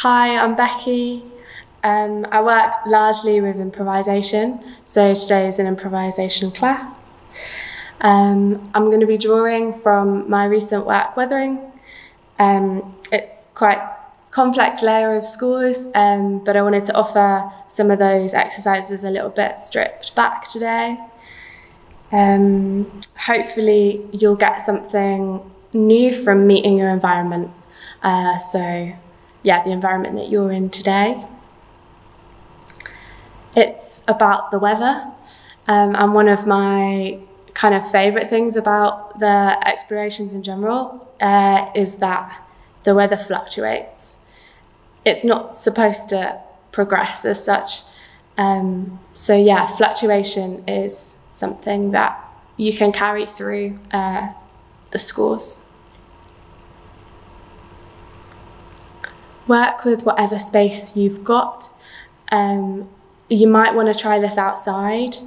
Hi, I'm Becky. I work largely with improvisation, so today is an improvisation class. I'm going to be drawing from my recent work, Weathering. It's quite a complex layer of scores, but I wanted to offer some of those exercises a little bit stripped back today. Hopefully you'll get something new from meeting your environment. The environment that you're in today. It's about the weather, and one of my kind of favourite things about the explorations in general is that the weather fluctuates. It's not supposed to progress as such. Fluctuation is something that you can carry through the scores. Work with whatever space you've got. You might want to try this outside,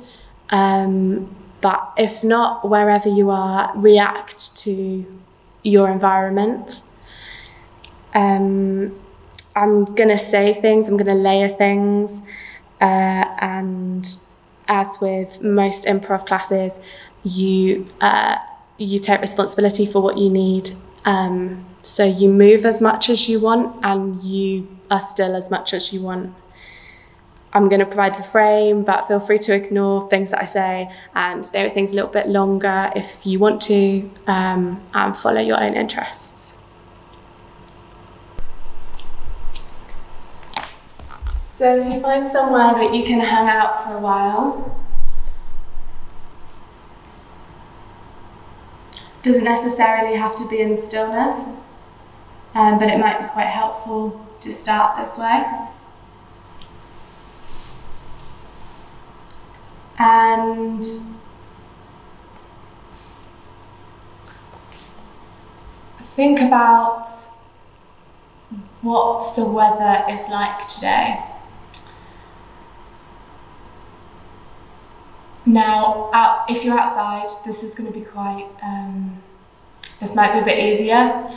but if not, wherever you are, react to your environment. I'm going to say things, I'm going to layer things, and as with most improv classes, you take responsibility for what you need. So you move as much as you want and you are still as much as you want. I'm going to provide the frame, but feel free to ignore things that I say and stay with things a little bit longer if you want to, and follow your own interests. So if you find somewhere that you can hang out for a while, doesn't necessarily have to be in stillness, but it might be quite helpful to start this way. And think about what the weather is like today. Now, if you're outside, this is going to be quite, this might be a bit easier,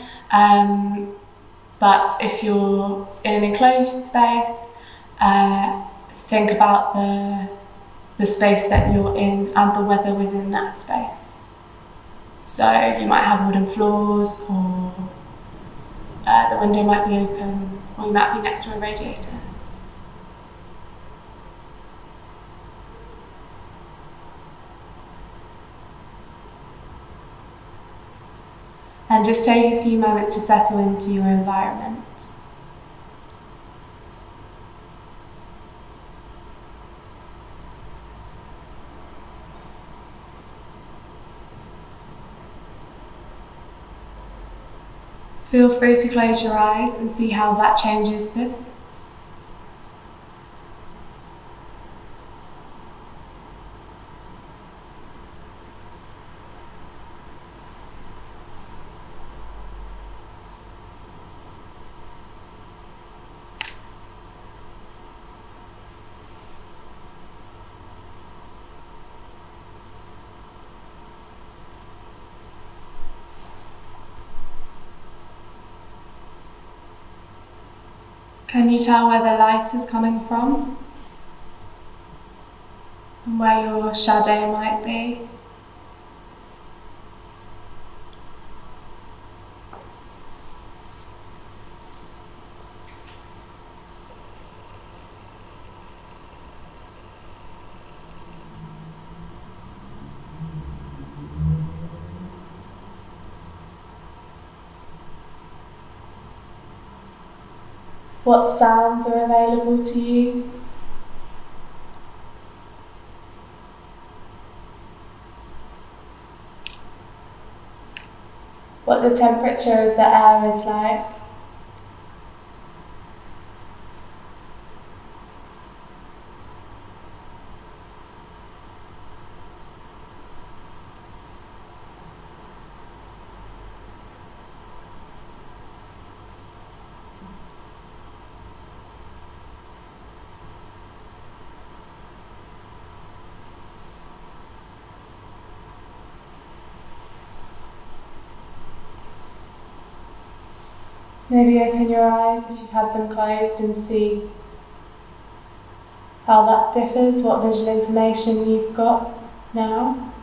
but if you're in an enclosed space, think about the space that you're in and the weather within that space. So you might have wooden floors, or the window might be open, or you might be next to a radiator. And just take a few moments to settle into your environment. Feel free to close your eyes and see how that changes this. Can you tell where the light is coming from? And where your shadow might be? What sounds are available to you? What the temperature of the air is like? Maybe open your eyes if you've had them closed and see how that differs, what visual information you've got now.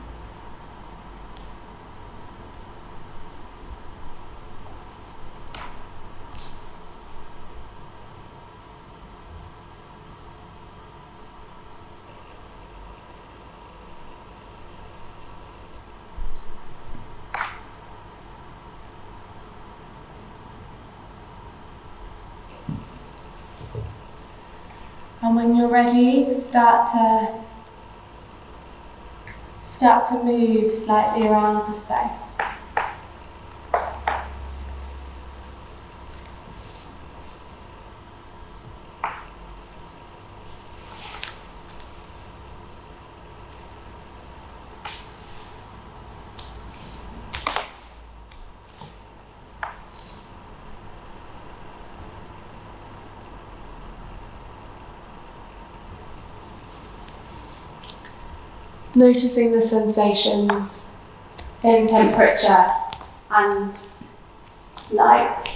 And when you're ready, start to move slightly around the space. Noticing the sensations in temperature and light.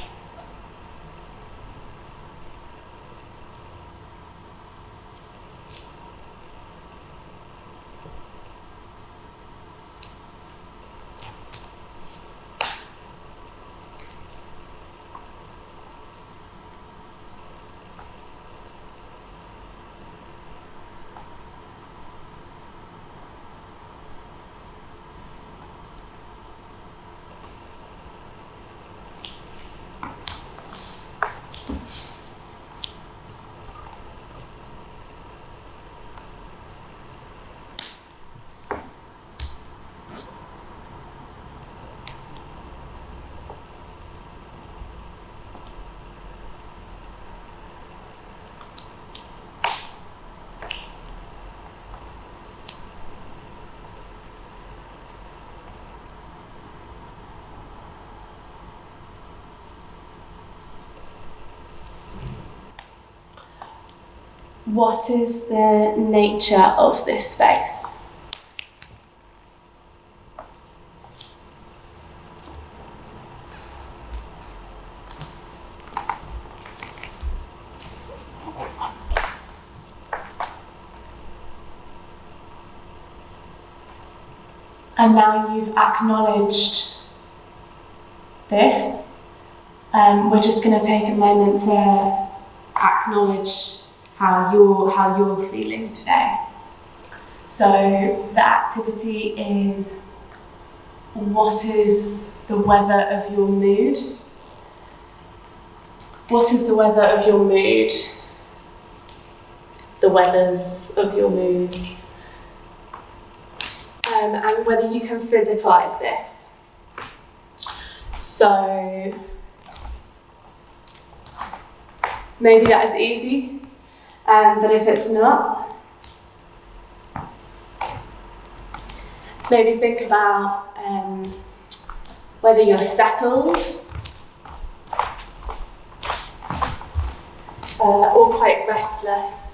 What is the nature of this space? And now you've acknowledged this, we're just going to take a moment to acknowledge how you're feeling today. So the activity is, what is the weather of your mood? What is the weather of your mood? The weathers of your moods. And whether you can physicalise this. So maybe that is easy, but if it's not, maybe think about whether you're settled or quite restless.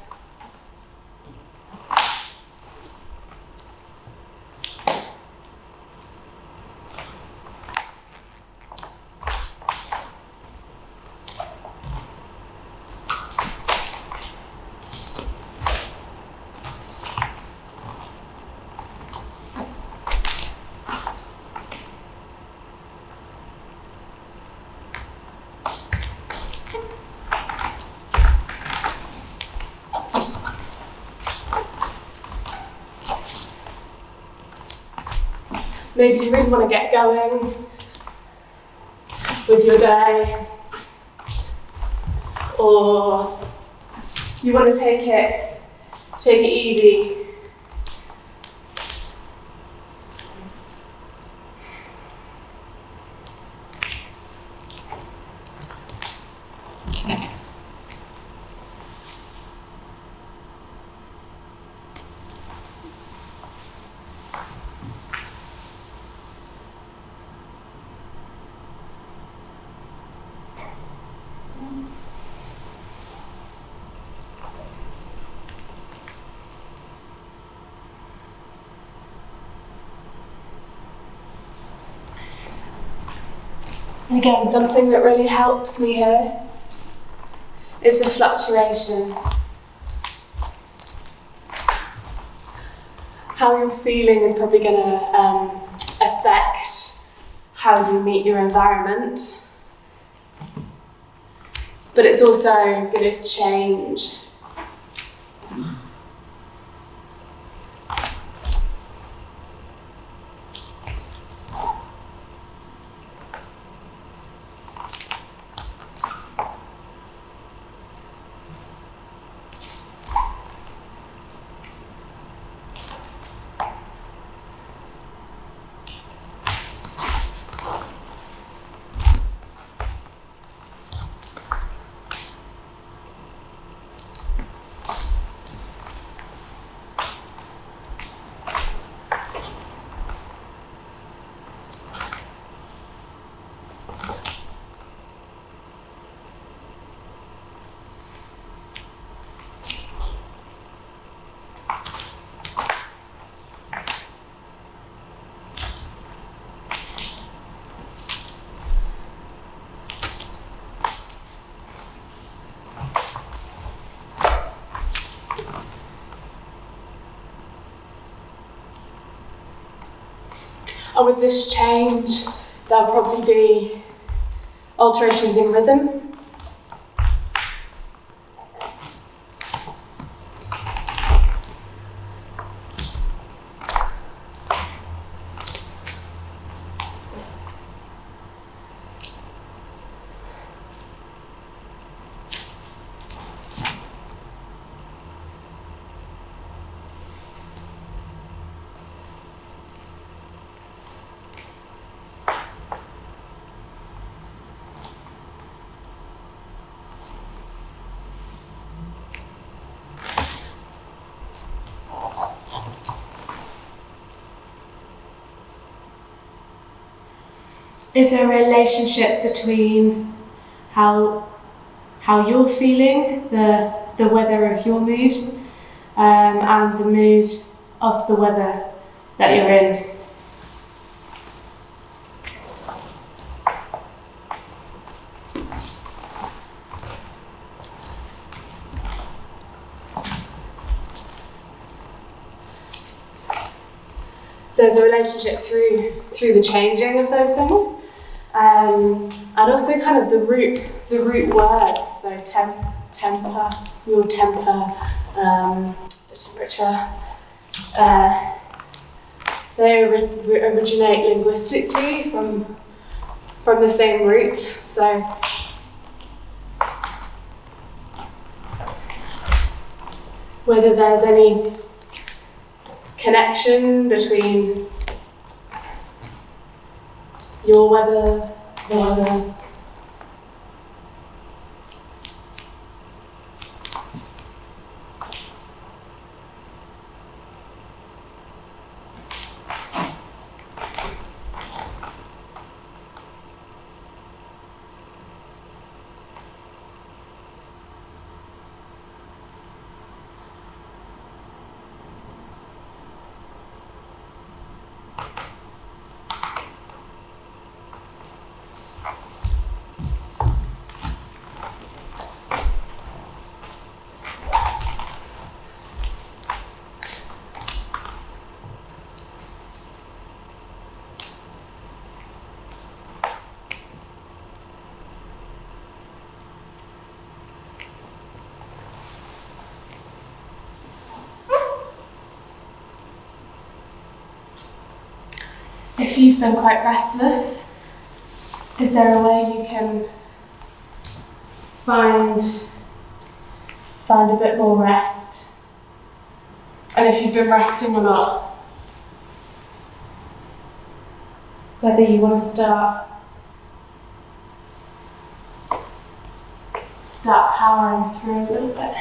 Maybe you really want to get going with your day, or you want to take it easy. And again, something that really helps me here is the fluctuation. How you're feeling is probably going to affect how you meet your environment, but it's also going to change. And with this change, there'll probably be alterations in rhythm. Is there a relationship between how you're feeling, the weather of your mood, and the mood of the weather that you're in? So there's a relationship through the changing of those things. And also kind of the root words, so temper, your temper, the temperature, they originate linguistically from the same root. So whether there's any connection between your weather, the weather. If you've been quite restless, is there a way you can find a bit more rest? And if you've been resting a lot, whether you want to start powering through a little bit.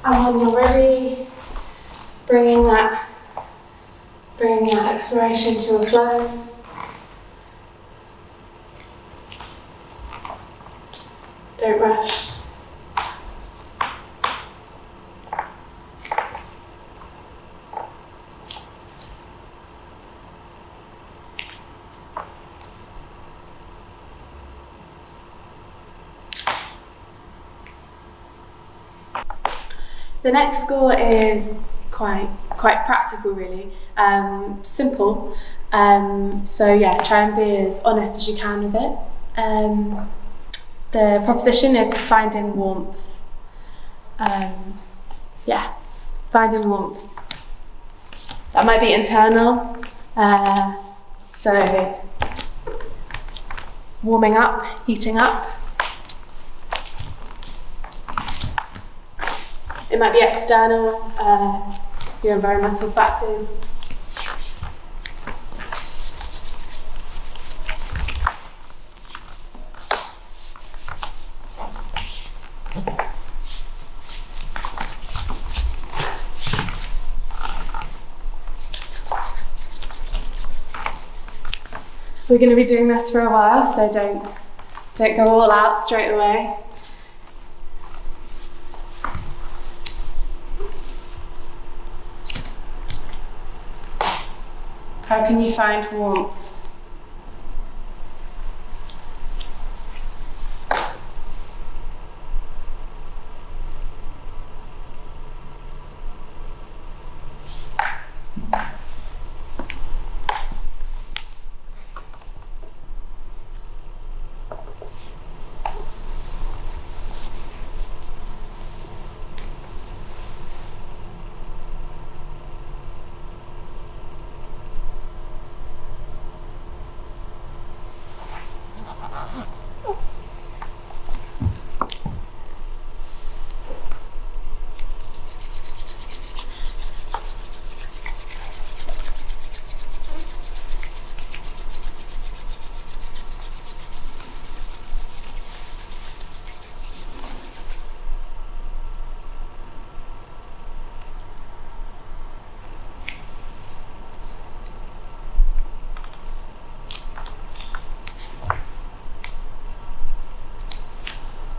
And when you're ready, bringing that exploration to a close. Don't rush. The next score is quite practical, really. Simple. So yeah, try and be as honest as you can with it. The proposition is finding warmth. Yeah, finding warmth. That might be internal. So warming up, heating up. It might be external, your environmental factors. We're going to be doing this for a while, so don't go all out straight away. How can you find warmth?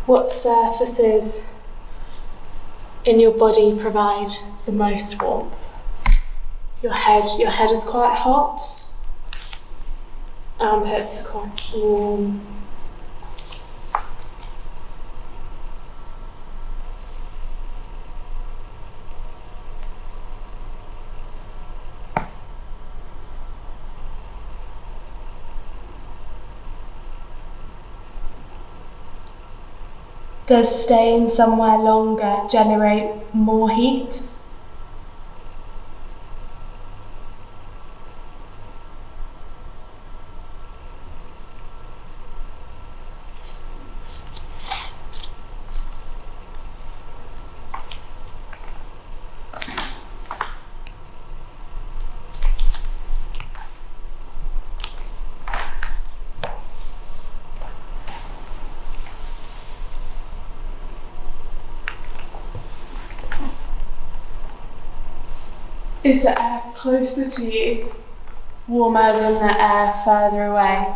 What surfaces in your body provide the most warmth? Your head is quite hot. Armpits are quite warm. Does staying somewhere longer generate more heat? Is the air closer to you warmer than the air further away?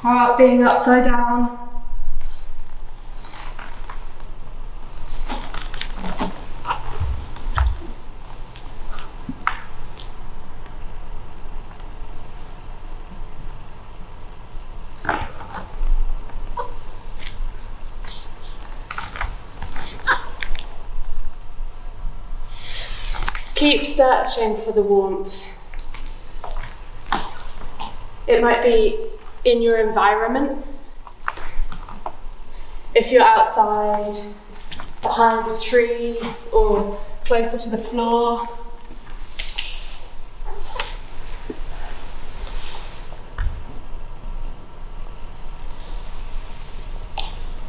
How about being upside down? Keep searching for the warmth. It might be in your environment. If you're outside, behind a tree, or closer to the floor.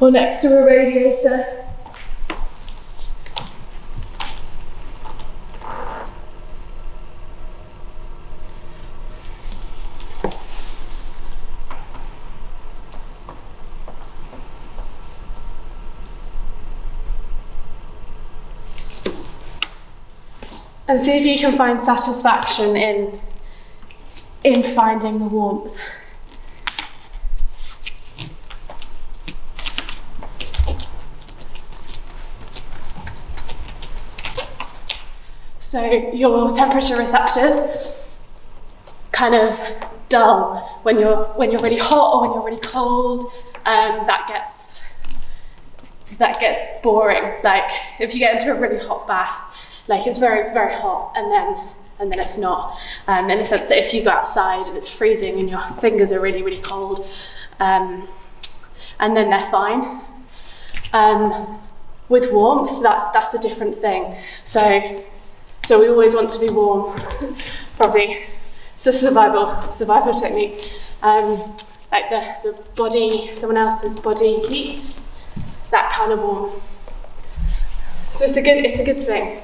or next to a radiator. And see if you can find satisfaction in finding the warmth. So your temperature receptors kind of dull when you're really hot or when you're really cold. That gets boring. Like if you get into a really hot bath, like it's very, very hot, and then it's not. In the sense that if you go outside and it's freezing and your fingers are really, really cold, and then they're fine. With warmth, that's a different thing. So we always want to be warm. Probably it's a survival technique. Like the body, someone else's body heat, that kind of warmth. So it's a good thing.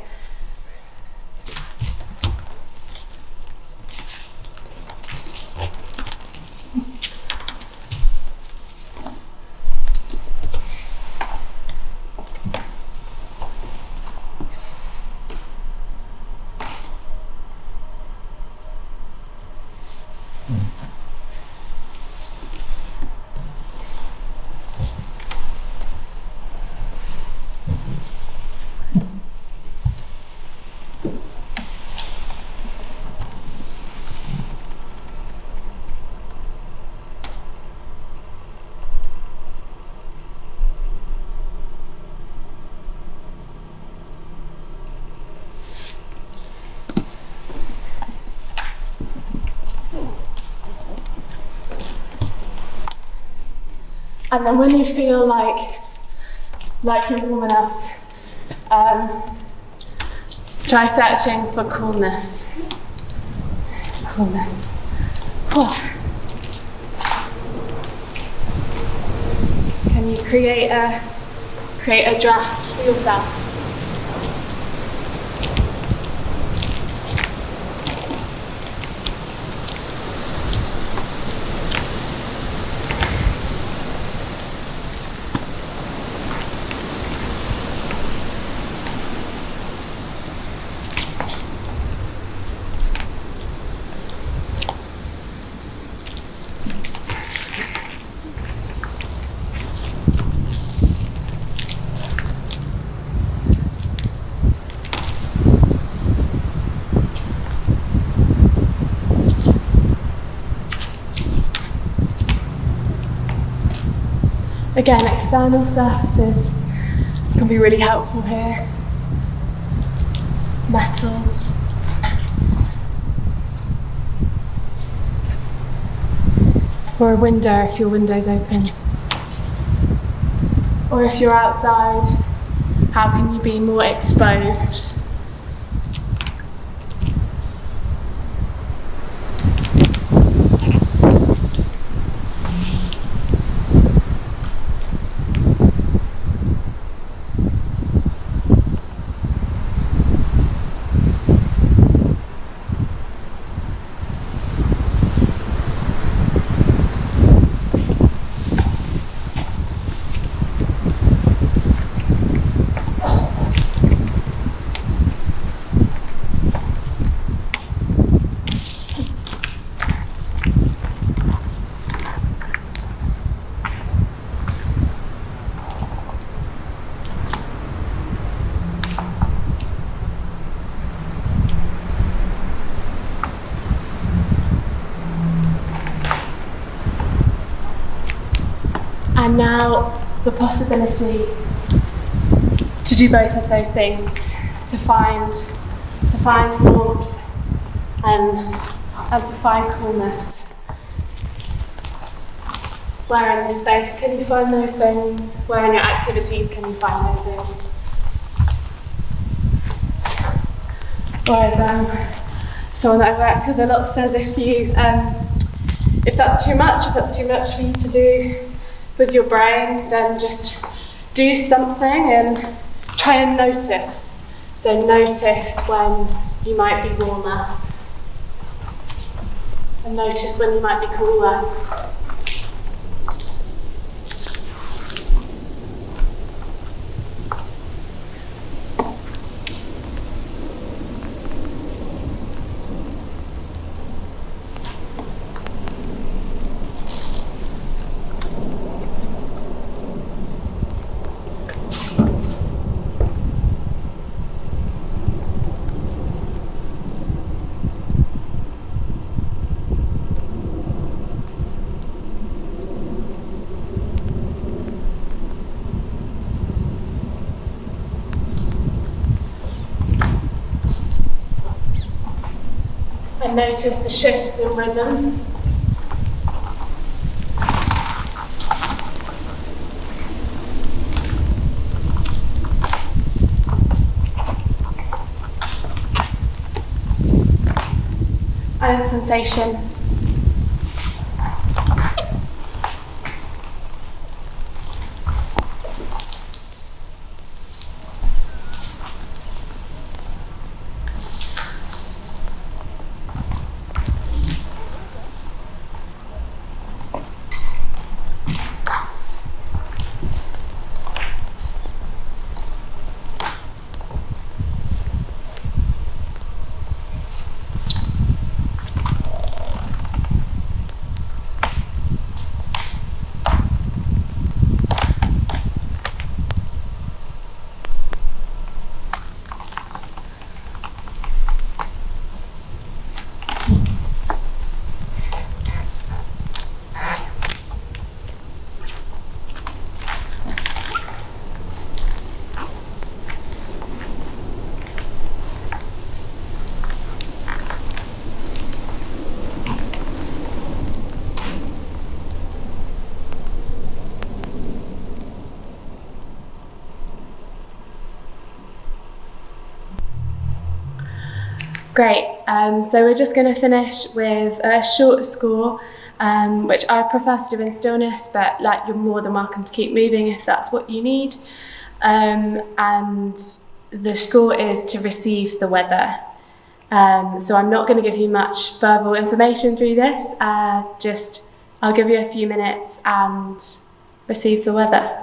And then when you feel like you're warm enough, try searching for coolness. Coolness. Can you create a draft for yourself? Again, external surfaces can be really helpful here. Metal. Or a window if your window's open. Or if you're outside, how can you be more exposed? And now the possibility to do both of those things, to find warmth and to find coolness. Where in the space can you find those things? Where in your activities can you find those things? Or as someone that I work with a lot says, if that's too much for you to do, with your brain, then just do something and try and notice. So notice when you might be warmer, and notice when you might be cooler. And notice the shifts in rhythm. And sensation. Great, so we're just going to finish with a short score, which I prefer to do in stillness, but like, you're more than welcome to keep moving if that's what you need. And the score is to receive the weather. So I'm not going to give you much verbal information through this, I'll give you a few minutes and receive the weather.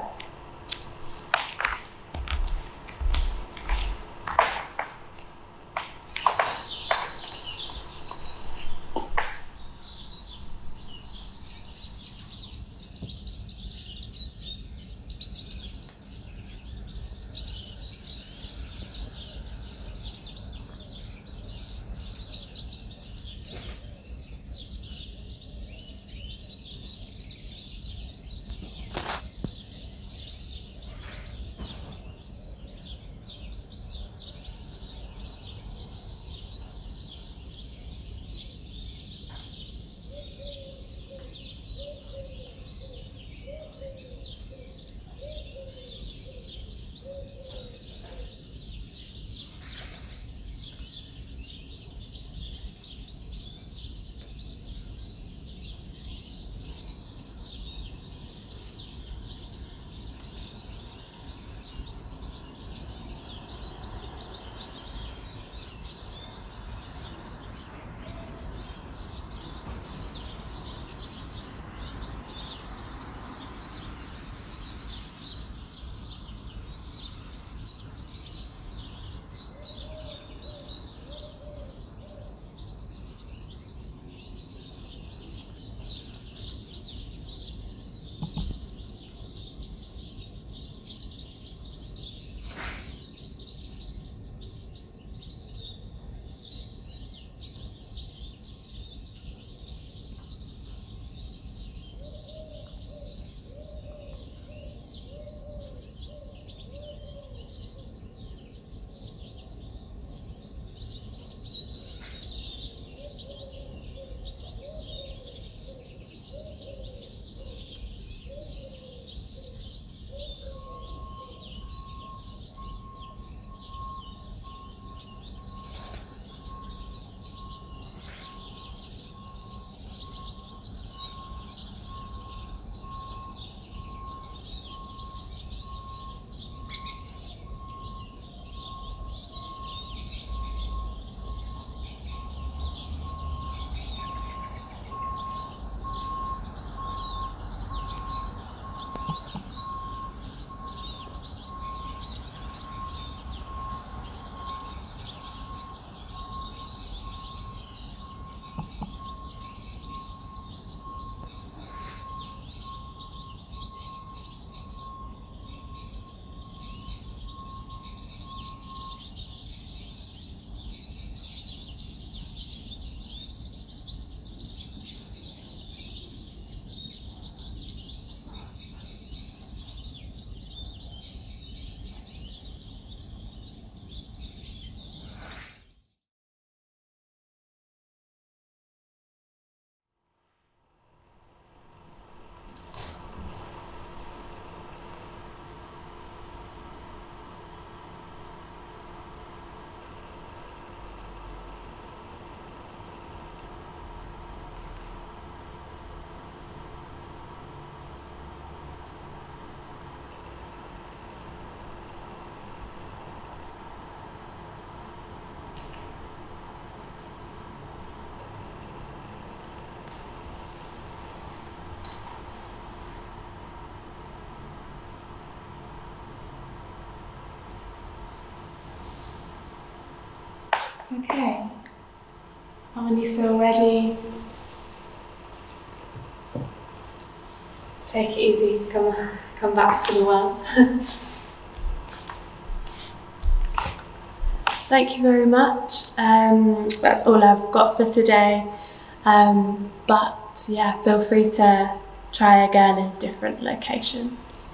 Okay. And when you feel ready, take it easy, come back to the world. Thank you very much. That's all I've got for today. But yeah, feel free to try again in different locations.